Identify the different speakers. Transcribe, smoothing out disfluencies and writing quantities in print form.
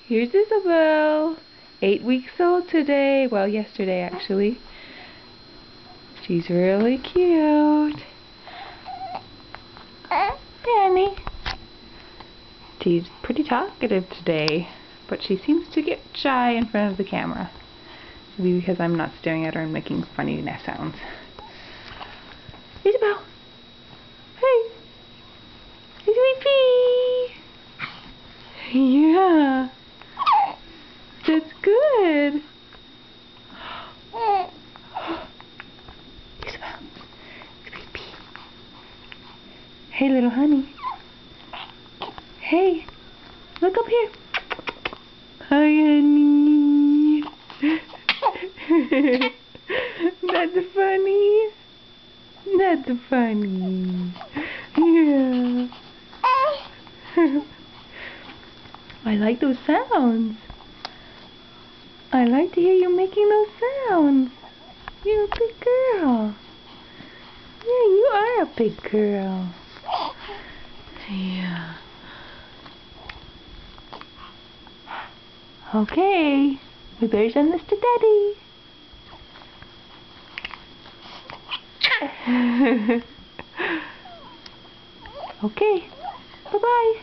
Speaker 1: Here's Isabel. 8 weeks old today. Well, yesterday actually. She's really cute. Annie. She's pretty talkative today, but she seems to get shy in front of the camera. Maybe because I'm not staring at her and making funny sounds. Isabel! Hey! Sweet pea! Yeah! That's good! Isabel! Sweet pea! Hey, little honey! Hey! Look up here! Hi, honey! That's funny! That's funny! Yeah! I like those sounds! I like to hear you making those sounds! You're a big girl! Yeah, you are a big girl! Yeah. Okay, we better send this to Daddy. Okay, bye-bye.